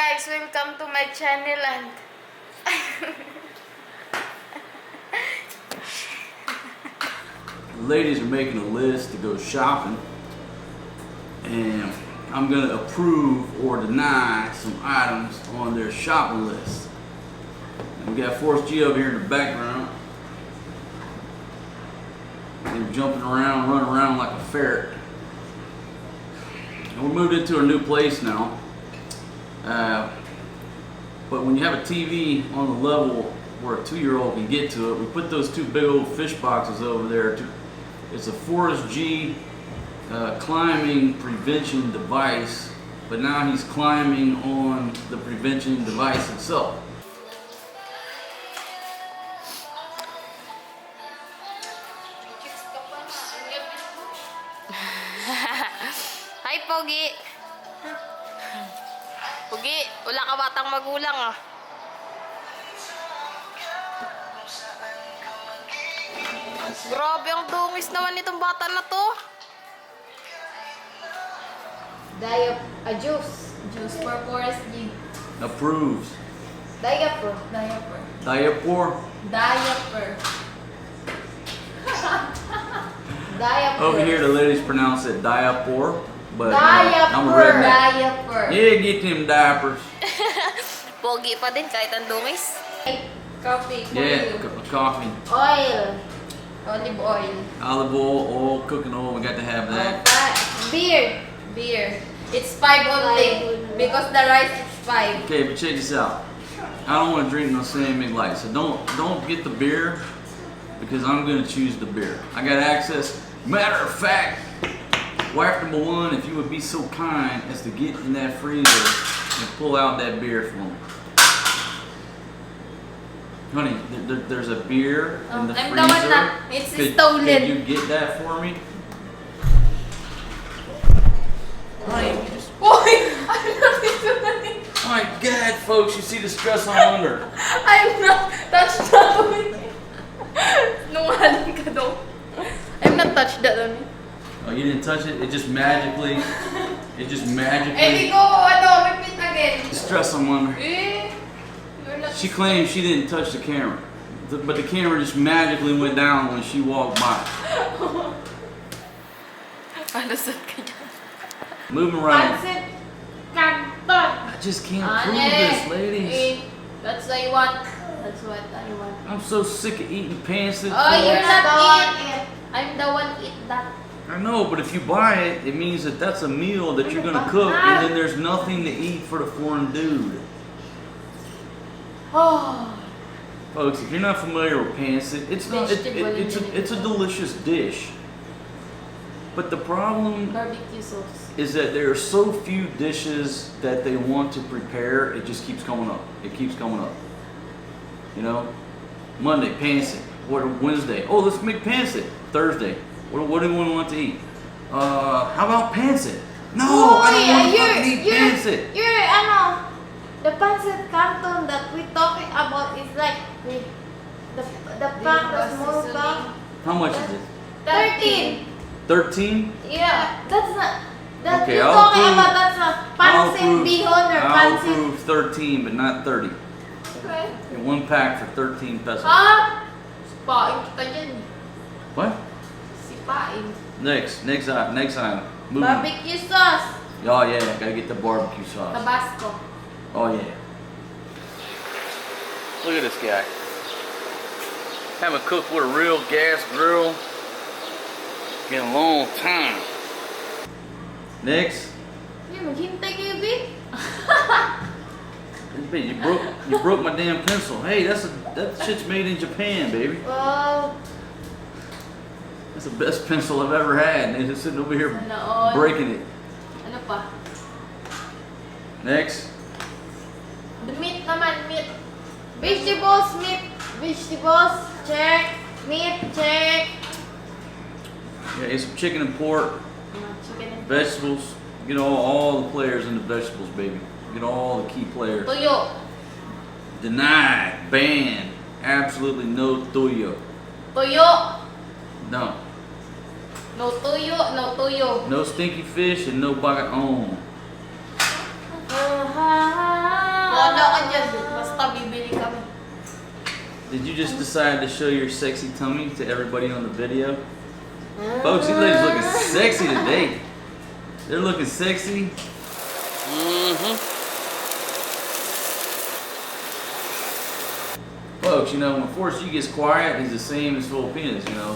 guys, welcome to my channel and The ladies are making a list to go shopping, and I'm going to approve or deny some items on their shopping list. And we got Forrest G over here in the background. They're jumping around, running around like a ferret. And we're moved into a new place now. But when you have a TV on the level where a 2-year-old can get to it, we put those two big old fish boxes over there. It's a Forrest G climbing prevention device, but now he's climbing on the prevention device itself. Hi, Pogi! Pogi, wala ka batang magulang ah. Grabe ang dungis naman nitong bata na to. Juice. Juice for Forrest G. Approves. Diaper. Diaper. Over here the ladies pronounce it diaper, but I'm a redneck. Diaper. Yeah, get them diapers. Pogi pa din kahit ang dungis. Coffee. Yeah, coffee. Oil. Olive oil. Olive oil, cooking oil, we got to have that. Beer. It's 5 only because the rice is 5. Okay, but check this out. I don't want to drink no Sam Light, so don't get the beer because I'm gonna choose the beer. I got access. Matter of fact, wife number one, if you would be so kind as to get in that freezer and pull out that beer for me. Honey, there's a beer in the I'm freezer. the one na. It's stolen. Can you get that for me? Honey, you just... Boy, I'm not doing. Oh my God, folks, you see the stress I'm under. I'm not touched that one. Nungaling ka daw. I'm not touched that one. Oh, you didn't touch it? It just magically... Hey, go, repeat again. The stress I'm under. You're not. She claims she didn't touch the camera. But the camera just magically went down when she walked by. Alasot ka dyan. Moving around. Pancit Canton. I just can't prove this, ladies. That's what I want. That's what I want. I'm so sick of eating pancit. Oh, you're not eat. I'm the one eat that. I know, but if you buy it, it means that that's a meal that you're gonna cook, and then there's nothing to eat for the foreign dude. Oh. Folks, if you're not familiar with pancit, it's a delicious dish. But the problem Barbecue sauce. is that there are so few dishes that they want to prepare, it just keeps coming up. It keeps coming up. You know? Monday, pancit. Wednesday, oh, let's make pancit. Thursday, what do we want to eat? How about pancit? No, I don't want to fucking eat pancit. The pancit canton that we're talking about is like the pack, the small pack. How much is it? 13. 13? Yeah, that's not. That Okay, you're I'll talking approve- about that's a pancit bihon or I'll pancit. approve 13, but not 30. Okay. And one pack for 13 pesos. Ha? Sipain kita dyan. What? Sipain. Next item. Moving. Barbecue sauce. Oh yeah, gotta get the barbecue sauce. Tabasco. Oh yeah. Look at this guy. Haven't cooked with a real gas grill in a long time. Next. Maghintay kayo, B. You broke my damn pencil. Hey, that shit's made in Japan, baby. Well, That's the best pencil I've ever had, and they're just sitting over here Noon. breaking it. Ano pa? Next. The meat naman, meat. Vegetables, meat. Vegetables, check. Meat, check. Yeah, it's some chicken and pork, Chicken and vegetables. Get all the players in the vegetables, baby. Get all the key players. Toyo. Denied, banned, absolutely no tuyo. Toyo. No. No tuyo, no tuyo. No stinky fish and no bagaon. ka dyan. Basta bibili kami. Did you just decide to show your sexy tummy to everybody on the video? Folks, these ladies looking sexy today. They're looking sexy. Folks, you know, when Forrest G gets quiet, he's the same as Filipinas, you know.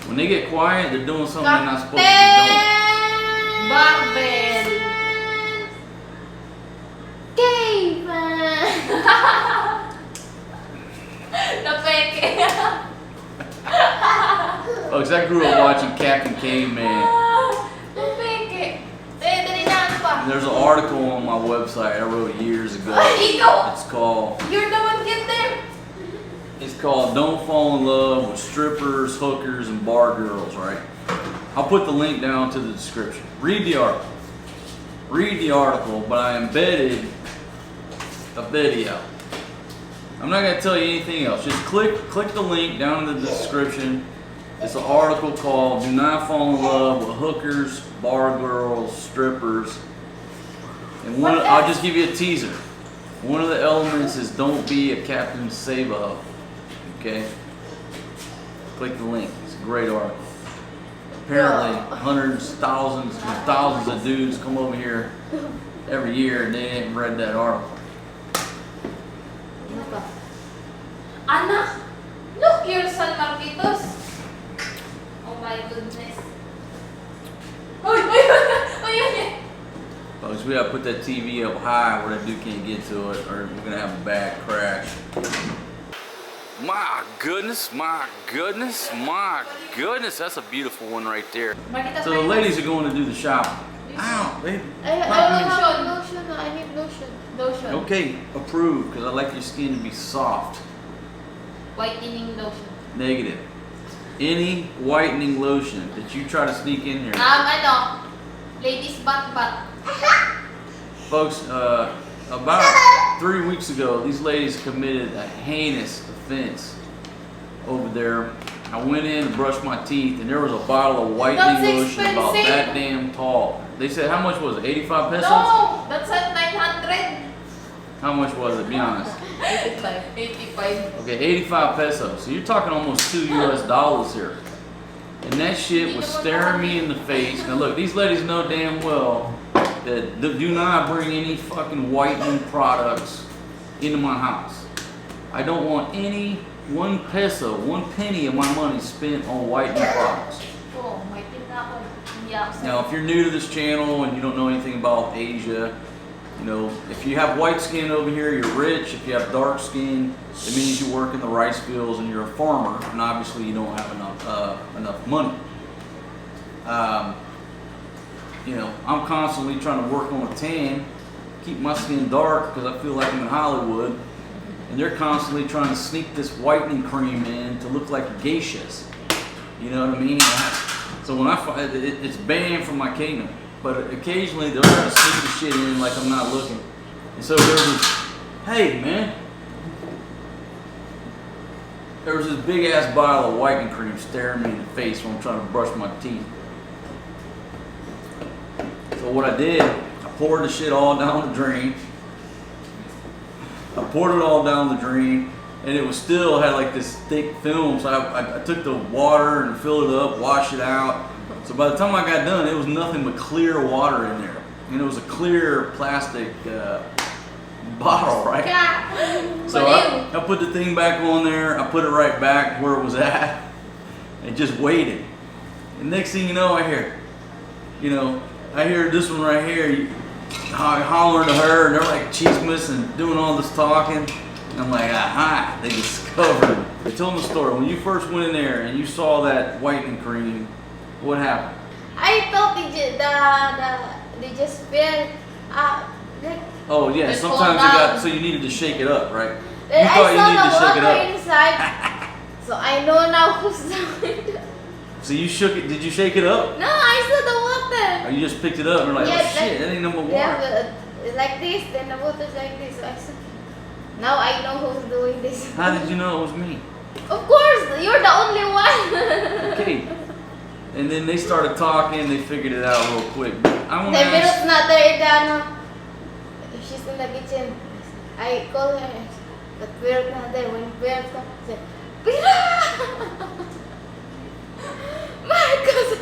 When they get quiet, they're doing something they're not supposed to be doing. Barbell. Caveman. Napeke. Folks, I grew up watching Captain Caveman. Napeke. Dali na ano pa? There's an article on my website I wrote years ago. Ikaw! It's called You're the one get there. Don't Fall in Love with Strippers, Hookers, and Bar Girls, right? I'll put the link down to the description. Read the article. Read the article, but I embedded a video. I'm not gonna tell you anything else. Just click the link down in the description. It's an article called Do Not Fall in Love with Hookers, Bar Girls, Strippers. And I'll just give you a teaser. One of the elements is don't be a Captain Sabo. Okay? Click the link. It's a great article. Apparently, hundreds, thousands, and thousands of dudes come over here every year and they ain't read that article. Anak, look, your San Marquitos. Oh my goodness. Oy. Folks, we gotta put that TV up high where that dude can't get to it, or we're gonna have a bad crash. My goodness, my goodness, my goodness. That's a beautiful one right there. So the ladies are going to do the shopping. Ow, baby. I don't have lotion. I need lotion. Lotion. Okay, approved, because I like your skin to be soft. Whitening lotion. Negative. Any whitening lotion that you try to sneak in here. Ladies butt. Folks, about 3 weeks ago, these ladies committed a heinous offense over there. I went in to brush my teeth, and there was a bottle of whitening lotion about that damn tall. They said, how much was it? 85 pesos? No, that's at 900. How much was it? Be honest. 85. Okay, 85 pesos. So you're talking almost $2 US here. And that shit was staring me in the face. Now look, these ladies know damn well that do not bring any fucking whitening products into my house. I don't want any 1 peso, 1 penny of my money spent on whitening products. Oh, may tinapon. Now, if you're new to this channel and you don't know anything about Asia, you know, if you have white skin over here, you're rich. If you have dark skin, it means you work in the rice fields and you're a farmer, and obviously you don't have enough money. You know, I'm constantly trying to work on a tan, keep my skin dark because I feel like I'm in Hollywood, and they're constantly trying to sneak this whitening cream in to look like geishas. You know what I mean? So when I find it's banned from my kingdom. But occasionally they'll try to sneak the shit in like I'm not looking. And so there was, hey man, there was this big ass bottle of whitening cream staring me in the face when I'm trying to brush my teeth. So what I did, I poured the shit all down the drain. I poured it all down the drain, and it was still had like this thick film. So I took the water and filled it up, washed it out. So by the time I got done, it was nothing but clear water in there. And it was a clear plastic bottle, right? So I put the thing back on there, I put it right back where it was at, and just waited. And next thing you know, I hear this one right here, hollering to her, and they're like chismis and doing all this talking. And I'm like, aha, they discovered. Tell them the story. When you first went in there and you saw that whitening cream, what happened? I thought they just fell like. Oh yeah, It sometimes fall you got down. so you needed to shake it up, right? I You thought you saw needed to the shake it water up. inside, so I know now who's doing it. So you shook it. Did you shake it up? No, I saw the water. Or you just picked it up and you're like, Yeah, oh shit, that ain't number They have water. like this, then the water's like this. So I said, now I know who's doing this. How did you know it was me? Of course, you're the only one. Okay. And then they started talking. They figured it out real quick. But I want to Then ask. Mirut's not there, Idano. She's in the kitchen. I call her that we're not there. When we're come, say, Pira! Marcos!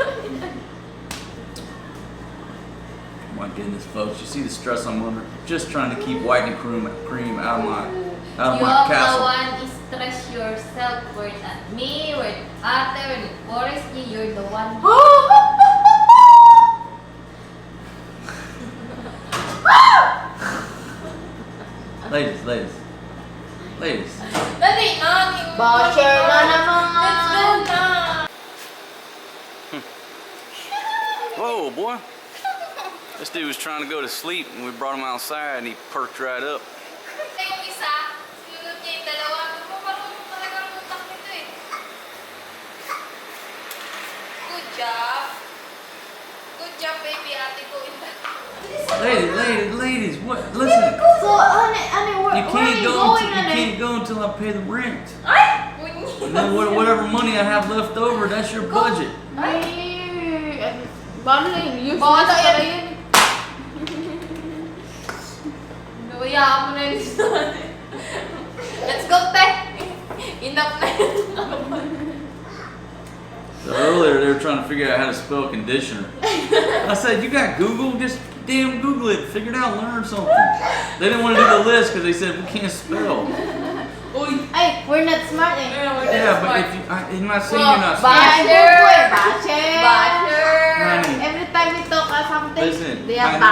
My goodness, folks, you see the stress I'm under? Just trying to keep whitening cream out of my castle. You're the one is stress yourself. We're not me, we're not Ate, we're not Forest. You're the one. Ladies. Dali na! Botcher na naman! Let's go na! Whoa, boy. This dude was trying to go to sleep and we brought him outside and he perked right up. Yung isa, sinunod niya yung dalawa. Marunong talaga ang utak nito eh. Good job. Good job, baby. Ate ko in Ladies, what? Listen. So, honey, where are you going, You honey? can't go until I pay the rent. Ay! And then whatever money I have left over, that's your budget. Ay, paano na yun? Useless Bawal na pala yan. yun. Nawayaan mo na yun sa atin. Let's go, te! Enough na yun. So earlier they were trying to figure out how to spell conditioner. I said, you got Google? Just damn Google it. Figure it out, learn something. They didn't want to do the list because they said we can't spell. Uy! Ay, we're not smart eh. Yeah, but if you, I'm not saying you're not smart. Basher! Honey, Every time we talk about something, listen, they I are know,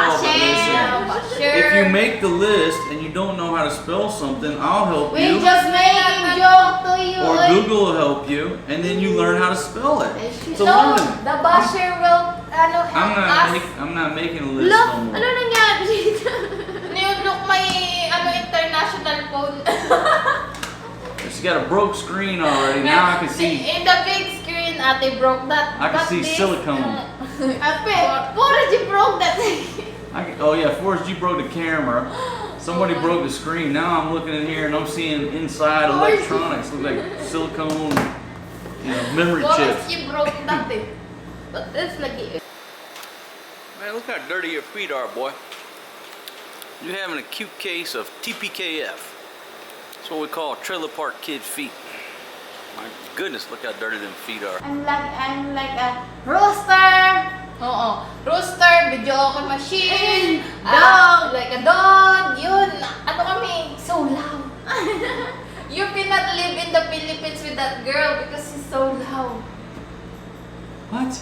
but basher. listen. If you make the list and you don't know how to spell something, I'll help We you. just making joke to you. Or eh. Google will help you, and then you learn how to spell it. So No, learn. the basher will, help us. I'm not making a list Look, no more. ano nangyari dito? Look, may, international phone. She's got a broke screen already. Now I can see. In the big screen, ate broke that. I can that see this. silicone. Ape, Forrest, you broke that thing. Oh yeah, Forrest, you broke the camera. Somebody broke the screen. Now I'm looking in here and I'm seeing inside electronics. Look like silicone, memory Forrest, chips. you broke that eh. But that's like it. Man, look how dirty your feet are, boy. You're having an acute case of TPKF. That's what we call trailer park kid feet. My goodness, look how dirty them feet are. I'm like a rooster. Oo. Rooster, videoke machine, Dog. like a dog, yun. Ano kami? So loud. You cannot live in the Philippines with that girl because she's so loud. What?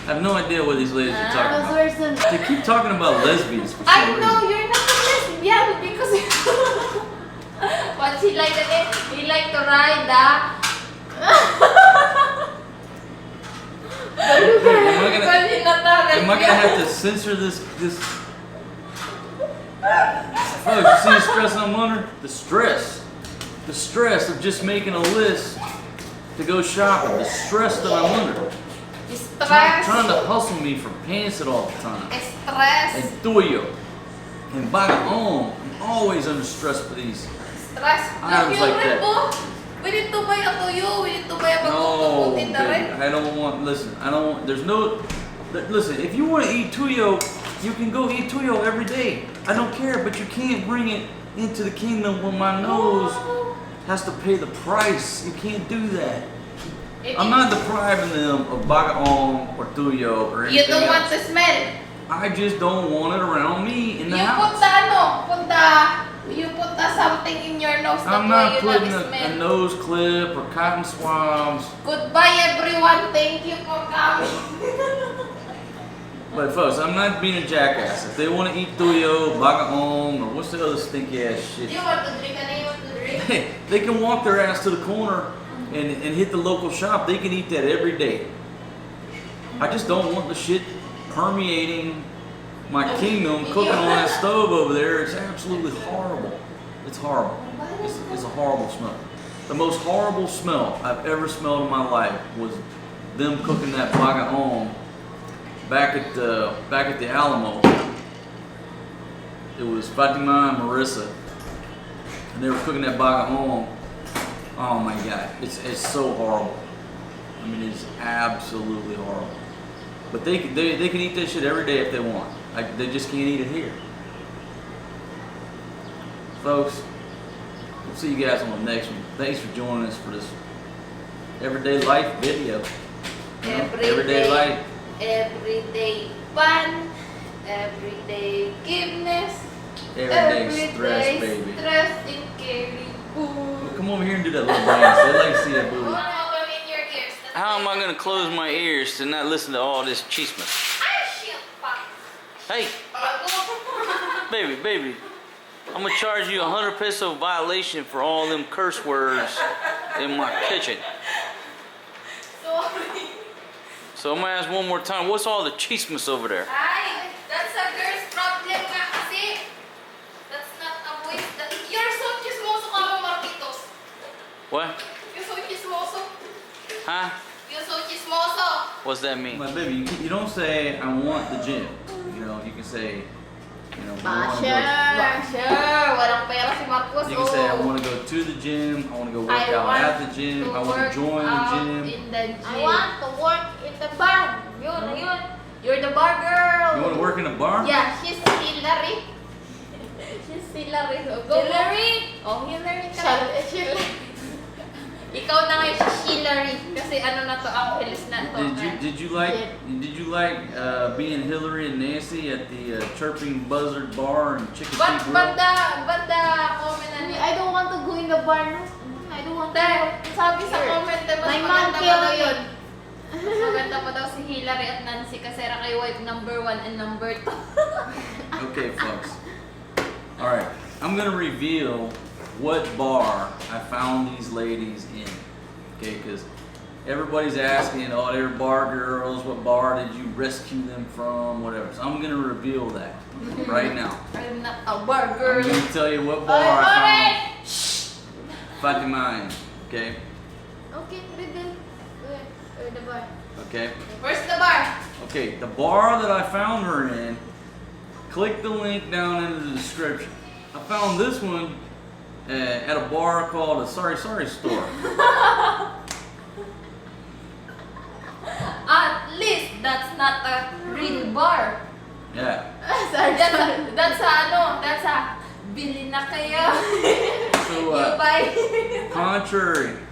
I have no idea what these ladies are talking about. Person. They keep talking about lesbians for some I reason. know you're not a lesbian because what's he like again? He like to ride the Am I gonna have to censor this? Oh, you see the stress I'm under? The stress of just making a list to go shopping. The stress that I'm under. Trying to hustle me for pants it all the time. Stress. And tuyo. And bagaong. I'm always under stress for these. Stress. Items like that. We need to buy a tuyo. We need to buy a No, bagoong in the baby, red. I don't want. Listen, I don't want. There's no. Listen, if you want to eat tuyo, you can go eat tuyo every day. I don't care, but you can't bring it into the kingdom where my nose has to pay the price. You can't do that. I'm not depriving them of bagaong or tuyo or anything You don't want else. to smell. I just don't want it around me in the You house. you put something in your nose that I'm way not you putting don't a smell. nose clip or cotton swabs. Goodbye everyone. Thank you for coming. But folks, I'm not being a jackass. If they want to eat tuyo, bagaong, or what's the other stinky ass shit, You want to drink and you want to drink. they can walk their ass to the corner and hit the local shop. They can eat that every day. I just don't want the shit permeating my kingdom, cooking on that stove over there. It's absolutely horrible. It's horrible. It's a horrible smell. The most horrible smell I've ever smelled in my life was them cooking that bagaong back at the Alamo. It was Fatima and Marissa, and they were cooking that bagaong. Oh my God, it's so horrible. I mean, it's absolutely horrible. But they can eat that shit every day if they want. They just can't eat it here. folks, we'll see you guys on the next one. Thanks for joining us for this everyday life video. You know, everyday life. Everyday fun, everyday forgiveness, Everyday stress, baby. stress in caring food. Well, come over here and do that little dance. They like to see that booty. Open in your ears. How am I gonna close my ears to not listen to all this chismes? Ah, shit, fuck. Hey, baby, I'm gonna charge you 100 peso violation for all them curse words in my kitchen. Sorry. So I'm gonna ask one more time, what's all the chismes over there? Ay, that's a girl's problem nga kasi. That's not a boy's. You're so chismoso ka mo, Marquitos. What? You're so chismoso. Huh? You're so chismoso. What's that mean? My baby, you don't say I want the gym. You know, you can say, you know, I wanna Sure, walang pera si Marcos. go, you can say I want to go to the gym. I want to go work out at the gym. I want to join the gym. In the gym. I want to work in the bar. Yun. You're the bar girl. You want to work in a bar? Yeah, she's Hillary. She's Hillary. Go. Hillary? Oh, Hillary ka. She'll Ikaw na ngayon si Hillary. Kasi ano na to, Angeles na to. Did you like being Hillary and Nancy at the Chirping Buzzard Bar and Chicken But Feet Grill? banda comment na niya. I don't want to go in the bar. No? I don't want to work. Sabi sa Here. comment, mas My mom maganda pa killed daw me. yun. Mas maganda pa daw si Hillary at Nancy kasi ra kay wife number 1 and number 2. Okay, folks. All right, I'm gonna reveal what bar I found these ladies in. Okay, because everybody's asking, oh, they're bar girls. What bar did you rescue them from? Whatever. So I'm gonna reveal that right now. I'm not a bar girl. I'm gonna tell you what bar I found Fatima in. Okay. Okay, reveal. Where the bar? Okay. Where's the bar? Okay. The bar that I found her in. Click the link down in the description. I found this one at a bar called a Sorry Store. At least that's not a real bar. Yeah. That's a bili na kayo. So, You buy.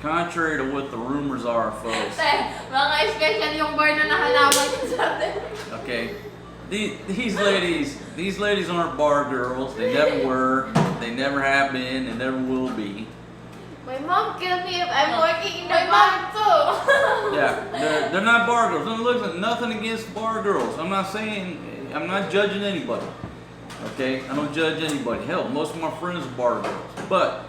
contrary to what the rumors are, folks. Mga special yung bar na nahalaman sa atin. Okay. These ladies aren't bar girls. They never were. They never have been. They never will be. My mom killed me if I'm working in the My bar. mom too. Yeah, they're not bar girls. Don't look at nothing against bar girls. I'm not judging anybody. Okay, I don't judge anybody. Hell, most of my friends are bar girls. But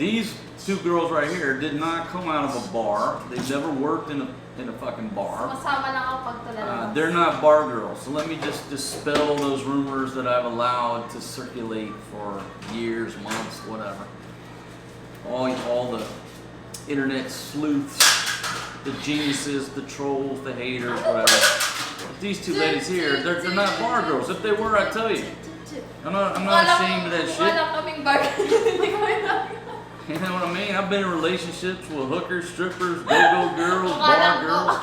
these two girls right here did not come out of a bar. They've never worked in a fucking bar. Masama na ako pag tulala. They're not bar girls. So let me just dispel those rumors that I've allowed to circulate for years, months, whatever. All the internet sleuths, the geniuses, the trolls, the haters, whatever. These two ladies here, they're not bar girls. If they were, I'd tell you. I'm not ashamed of that shit. Wala kaming bar. Hindi ko alam. You know what I mean? I've been in relationships with hookers, strippers, go-go girls, bar girls.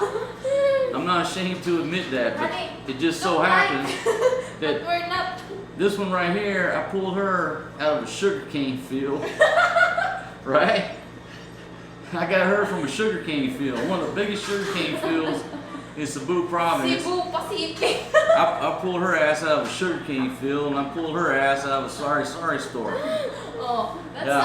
I'm not ashamed to admit that, but it just so happens But that we're not. this one right here, I pulled her out of a sugarcane field. Right? I got her from a sugarcane field. One of the biggest sugarcane fields in Cebu province. Cebu Pacific. I pulled her ass out of a sugarcane field, and I pulled her ass out of a Sorry Store. Oh, that's Yeah.